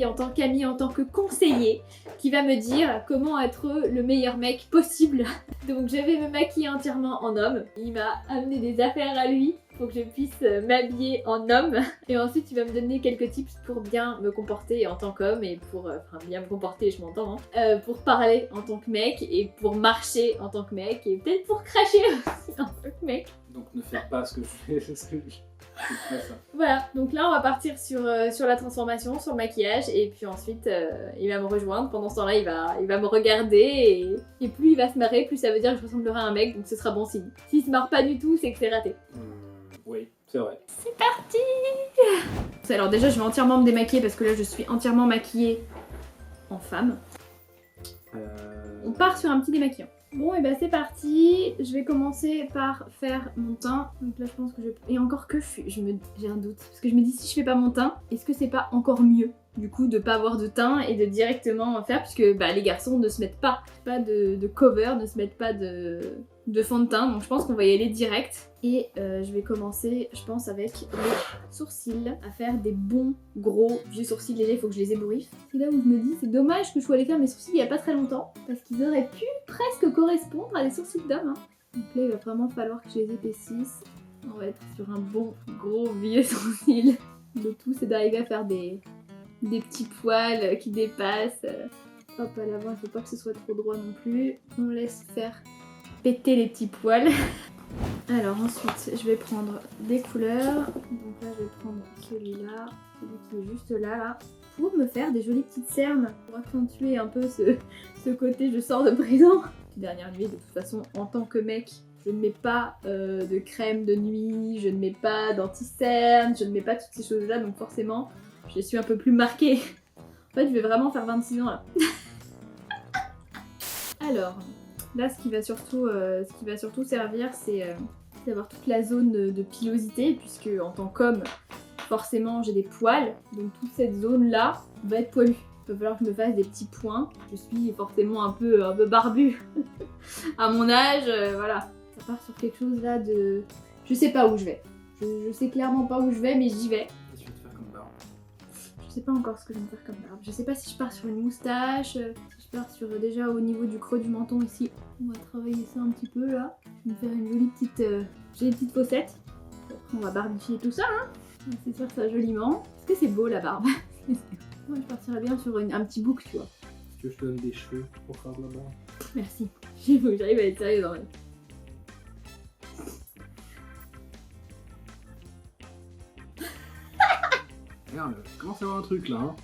en tant qu'ami, en tant que conseiller, qui va me dire comment être le meilleur mec possible. Donc je vais me maquiller entièrement en homme. Il m'a amené des affaires à lui pour que je puisse m'habiller en homme. Et ensuite il va me donner quelques tips pour bien me comporter en tant qu'homme et pour... Enfin bien me comporter, je m'entends, hein, pour parler en tant que mec et pour marcher en tant que mec et peut-être pour cracher aussi en tant que mec. Donc ne faites pas ce que je fais, parce que je fais ça. Voilà, donc là on va partir sur la transformation, sur le maquillage et puis ensuite il va me rejoindre. Pendant ce temps-là il va me regarder et plus il va se marrer, plus ça veut dire que je ressemblerai à un mec, donc ce sera bon signe. S'il se marre pas du tout, c'est que c'est raté. Oui, c'est vrai. C'est parti. Alors déjà je vais entièrement me démaquiller parce que là je suis entièrement maquillée en femme. On part sur un petit démaquillant. Bon et bah c'est parti, je vais commencer par faire mon teint. Donc là je pense que et encore que j'ai un doute. Parce que je me dis si je fais pas mon teint, est-ce que c'est pas encore mieux du coup de pas avoir de teint et de directement faire, puisque bah, les garçons ne se mettent pas de cover, ne se mettent pas de fond de teint, donc je pense qu'on va y aller direct. Et je vais commencer, je pense, avec les sourcils, à faire des bons gros vieux sourcils légers, il faut que je les ébouriffe. C'est là où je me dis, c'est dommage que je sois allée faire mes sourcils il y a pas très longtemps, parce qu'ils auraient pu presque correspondre à des sourcils d'homme. Hein. Donc là il va vraiment falloir que je les épaississe. On va être sur un bon gros vieux sourcil. Le tout c'est d'arriver à faire des petits poils qui dépassent. Hop, à l'avant, il faut pas que ce soit trop droit non plus. On laisse faire péter les petits poils. Alors ensuite, je vais prendre des couleurs. Donc là, je vais prendre celui-là, celui qui est juste là, pour me faire des jolies petites cernes, pour accentuer un peu ce côté je sors de prison. Dernière nuit, de toute façon, en tant que mec, je ne mets pas de crème de nuit, je ne mets pas d'anti-cerne, je ne mets pas toutes ces choses-là, donc forcément, je suis un peu plus marquée. En fait, je vais vraiment faire 26 ans là. Alors, là, ce qui va surtout servir, c'est d'avoir toute la zone de pilosité, puisque en tant qu'homme, forcément, j'ai des poils, donc toute cette zone-là va être poilue. Il va falloir que je me fasse des petits points. Je suis forcément un peu barbue à mon âge, voilà. Ça part sur quelque chose là de... Je sais pas où je vais. Je sais clairement pas où je vais, mais j'y vais. Qu'est-ce que tu vas te faire comme barbe? Je sais pas encore ce que je vais me faire comme barbe. Je sais pas si je pars sur une moustache, si je pars sur déjà au niveau du creux du menton ici. On va travailler ça un petit peu là. Je vais me faire une jolie petite fossette. Après on va barbifier tout ça, hein. On va essayer de faire ça joliment. Est-ce que c'est beau la barbe? Moi je partirais bien sur un petit bouc, tu vois. Est-ce que je te donne des cheveux pour faire de la barbe? Merci. Il faut que j'arrive à être sérieuse dans la vie. Regarde, je commence à avoir un truc là,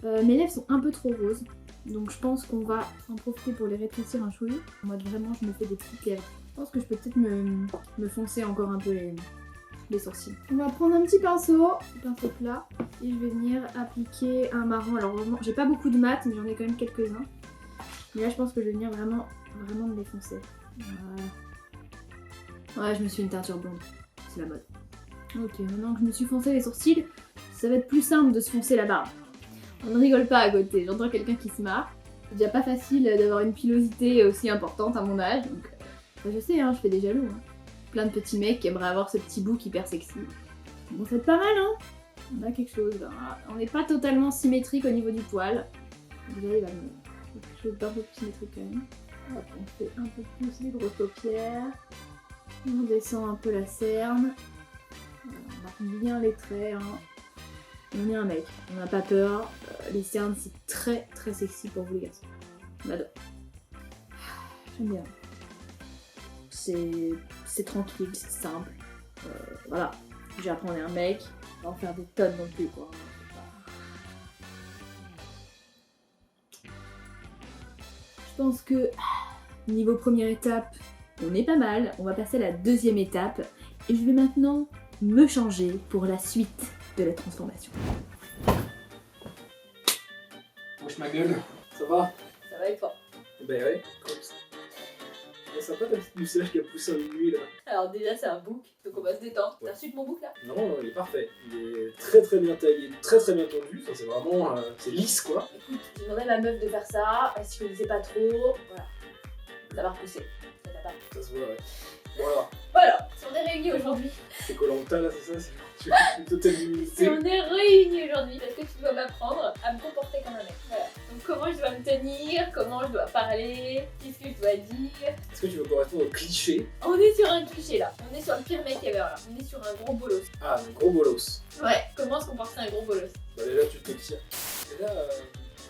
Mes lèvres sont un peu trop roses, donc je pense qu'on va en profiter pour les rétrécir un chouï. En mode vraiment, je me fais des petites lèvres. Je pense que je peux peut-être me foncer encore un peu les sourcils. On va prendre un petit pinceau plat, et je vais venir appliquer un marron. Alors vraiment, j'ai pas beaucoup de mat, mais j'en ai quand même quelques-uns. Mais là, je pense que je vais venir vraiment me défoncer. Voilà. Ouais, je me suis une teinture blonde, c'est la mode. Ok, maintenant que je me suis foncé les sourcils, ça va être plus simple de se foncer la barbe. On ne rigole pas à côté, j'entends quelqu'un qui se marre. C'est déjà pas facile d'avoir une pilosité aussi importante à mon âge, donc je sais, hein, je fais des jaloux. Hein. Plein de petits mecs qui aimeraient avoir ce petit bouc hyper sexy. Bon, c'est pas mal, hein. On a quelque chose là. On n'est pas totalement symétrique au niveau du poil. Déjà, il va me... quelque chose d'un peu plus symétrique quand même. Hop, on fait un peu plus les grosses paupières. On descend un peu la cerne. On marque bien les traits. Hein. On est un mec, on n'a pas peur. Les cernes, c'est très très sexy pour vous les garçons. On adore. J'aime bien. C'est tranquille, c'est simple. Voilà. J'ai appris on est un mec. On va en faire des tonnes non plus quoi. Je pense que niveau première étape, on est pas mal. On va passer à la deuxième étape. Et je vais maintenant me changer pour la suite de la transformation. Wesh ma gueule, ça va? Ça va être fort. Ben ouais, comme ça. C'est sympa ta petite moustache qui a poussé en nuit là. Alors déjà c'est un bouc, donc on va se détendre. Ouais. T'as reçu de mon bouc là? Non, il est parfait. Il est très très bien taillé, très très bien tendu. Enfin, c'est vraiment... c'est lisse quoi. Écoute, j'ai demandé à ma meuf de faire ça, elle s'y connaissait pas trop, voilà. Ça va repousser. Ça va pas. Ça se voit, ouais. Bon alors, Voilà, si on est réunis aujourd'hui. C'est Koh-Lanta là, c'est ça? Tu as une totale Si immunité. on est réunis aujourd'hui, parce que tu dois m'apprendre à me comporter comme un mec. Voilà. Donc comment je dois me tenir, comment je dois parler, qu'est-ce que je dois dire. Est-ce que tu veux correspondre au cliché? On est sur un cliché là, on est sur le pire mec ever là, on est sur un gros bolos. Ah, un gros bolos. Ouais, comment se comporter un gros bolos? Bah déjà tu te tiens. Déjà,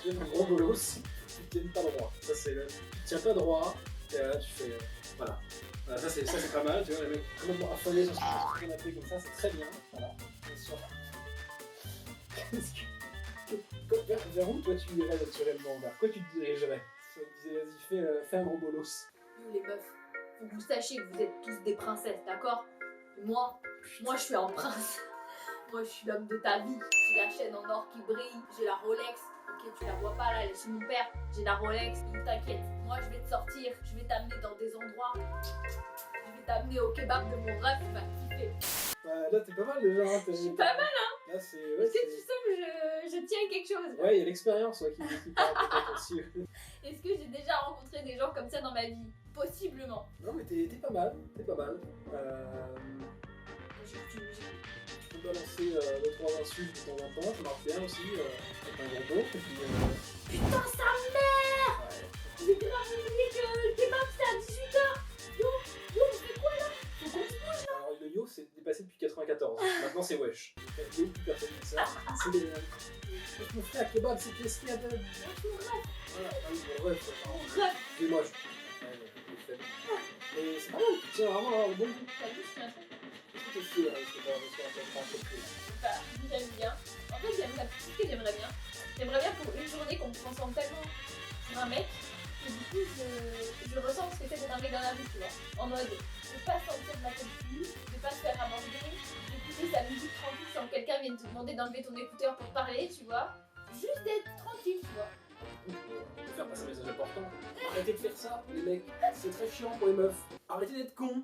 tu es un gros bolos, tu tiens pas droit. Ça c'est le... Tu tiens pas droit, et là tu fais... Voilà. Voilà, ça c'est pas mal, tu vois, les mecs complètement affolés sur ce qu'on a fait comme ça, c'est très bien. Voilà. Bien sûr. Vers où toi tu irais naturellement? Vers quoi tu te dirigerais? Si on te disait vas-y fais un gros bolos. Nous les meufs, faut que vous sachiez que vous êtes tous des princesses, d'accord? Moi je suis un prince. Moi je suis l'homme de ta vie. J'ai la chaîne en or qui brille, j'ai la Rolex. Ok, tu la vois pas là, elle est chez mon père. J'ai la Rolex, donc t'inquiète. Moi je vais te sortir, je vais t'amener dans des endroits. Je vais t'amener au kebab de mon rêve, tu vas kiffer. Là t'es pas mal déjà. Hein, Je suis pas mal, hein? Là c'est... Est-ce que tu sens que je tiens à quelque chose? Ouais, il y a l'expérience ouais, qui parle peut-être aussi. Est-ce que j'ai déjà rencontré des gens comme ça dans ma vie? Possiblement. Non mais t'es pas mal, t'es pas mal. J'ai- Tu peux balancer 2-3 insultes de temps en temps, ça marche bien aussi, avec un gros pot, et puis... Putain, sa mère! Ouais. J'ai grave oublié que le kebab c'était à 18h! Yo, on fait quoi là? Faut qu'on se bouge. Alors le yo c'est dépassé depuis 94, maintenant c'est wesh. Yo, plus personne dit ça, c'est des... Mon frère kebab c'est qu'est-ce qu'il y a de... Moi je suis au rêve. Voilà, ah oui, bon bref, Au rêve. c'est moche. Mais c'est pas mal, tu tiens vraiment au bon goût. T'as vu, je suis un truc. Qu'est-ce que tu fais là, parce que t'as un entreprise? Bah, j'aime bien. En fait, j'aimerais, ce que j'aimerais bien. J'aimerais bien pour une journée qu'on me transforme tellement sur un mec que du coup, je ressens ce que c'est d'être un mec dans la rue, tu vois. En mode, de pas sortir de ma copine, de pas se faire aborder, d'écouter sa musique tranquille sans que quelqu'un vienne te demander d'enlever ton écouteur pour parler, tu vois. Juste d'être tranquille, tu vois. On peut faire passer un message important. Arrêtez de faire ça, les mecs. C'est très chiant pour les meufs. Arrêtez d'être cons,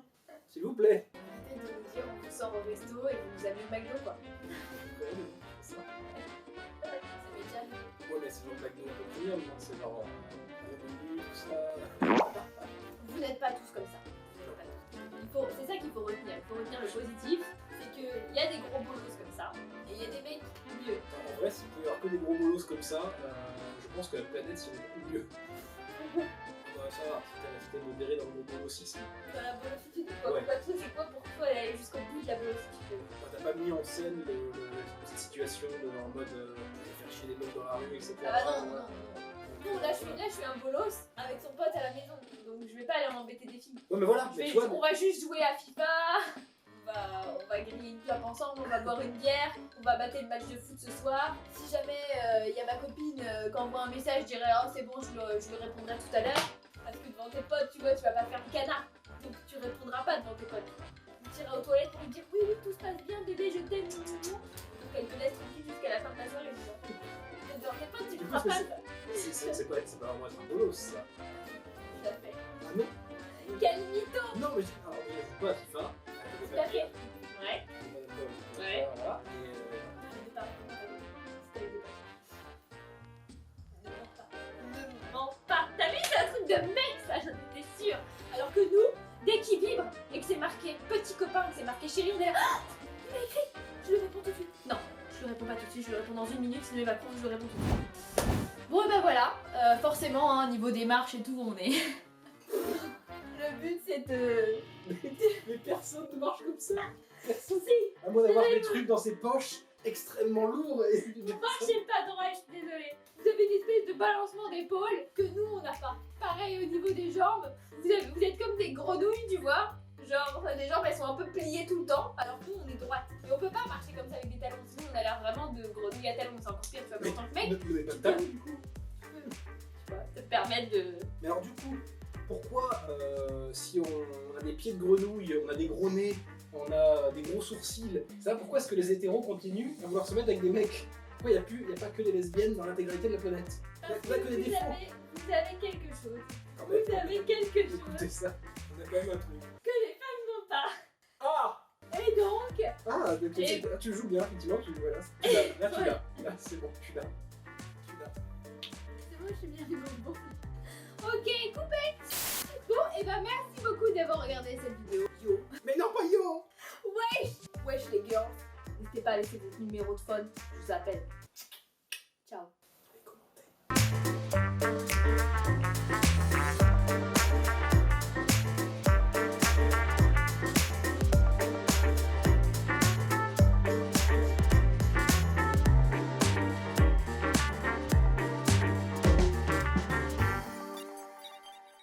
s'il vous plaît. Arrêtez de nous dire on vous sort au resto et vous nous amenez au McDo, quoi. C'est ça. Ça m'est déjà arrivé. Ouais, mais c'est le McDo un peu premium, non? C'est genre. Bienvenue, tout ça. Vous n'êtes pas tous comme ça. C'est ça qu'il faut retenir. Il faut retenir le positif. C'est qu'il y a des gros bolos comme ça. Et il y a des mecs mieux. En vrai, s'il peut y avoir que des gros bolos comme ça, je pense que la planète serait beaucoup mieux. Ouais, ça va, si t'as resté modéré dans le bolossisme. Dans la bolositude, quoi. Ouais. C'est quoi pour toi aller jusqu'au bout de la bolositude? T'as pas mis en scène cette situation de, en mode faire chier des mecs dans la rue, etc. Ah bah non. Non, là je suis un bolos avec son pote à la maison. Donc je vais pas aller m'embêter des filles. Ouais, mais voilà, mais tu vois. On va juste jouer à FIFA. On va griller une clope ensemble, on va boire une bière, on va battre le match de foot ce soir. Si jamais y a ma copine qui envoie un message, je dirais oh c'est bon, je lui répondrai tout à l'heure. Parce que devant tes potes, tu vois, tu vas pas faire le canard. Donc tu répondras pas devant tes potes. Tu iras aux toilettes pour lui dire oui, tout se passe bien, bébé, je t'aime, donc elle te laisse tranquille jusqu'à la fin de la soirée. Tu vois. Et devant tes potes, tu le feras pas ça. C'est pas vraiment être un bolos, ça. Tout à fait. Ah non? Quel mytho! Non, mais alors, je joue pas à FIFA. Tout à fait. Ouais. Ouais. Voilà. Ne mens pas. T'as vu, c'est un truc de mec, ça, j'en étais sûre. Alors que nous, dès qu'il vibre et que c'est marqué petit copain, que c'est marqué chérie, on est là. Ah, il m'a écrit. Je lui réponds tout de suite. Non, je lui réponds pas tout de suite, je lui réponds dans une minute, sinon il va prendre, je lui réponds tout de suite. Bon, et ben voilà. Forcément, hein, niveau démarche et tout, on est. Le but, c'est de. Mais personne ne marche comme ça. Si. À moins d'avoir des trucs dans ses poches extrêmement lourds et. Marchez pas droit, je suis désolée. Vous avez une espèce de balancement d'épaule que nous on n'a pas. Pareil au niveau des jambes, vous êtes comme des grenouilles, tu vois. Genre, les jambes elles sont un peu pliées tout le temps, alors que nous on est droite. Et on peut pas marcher comme ça avec des talons, sinon on a l'air vraiment de grenouilles à talons, c'est encore pire, tu vois, en tant que mec. Ne pas de talons, du coup. Tu vois, te permettre de. Mais alors, du coup, pourquoi si on a des pieds de grenouille, on a des gros nez, on a des gros sourcils, ça, pourquoi est-ce que les hétéros continuent à vouloir se mettre avec des mecs? Pourquoi il n'y a pas que des lesbiennes dans l'intégralité de la planète? Il n'y a que des défauts. Vous avez quelque chose. Quand même, Vous avez quelque chose écoutez ça, on a quand même un truc. que les femmes n'ont pas. Ah! Et donc. Ah, donc, Et- tu joues bien, effectivement, voilà. Tu l'as, là tu l'as. Là, c'est bon, tu l'as. Tu l'as. C'est bon, je suis bien les bonbons. Ok, coupé. Bon, et bah merci beaucoup d'avoir regardé cette vidéo. Yo. Mais non, pas yo. Wesh les girls. N'hésitez pas à laisser votre numéro de phone, je vous appelle.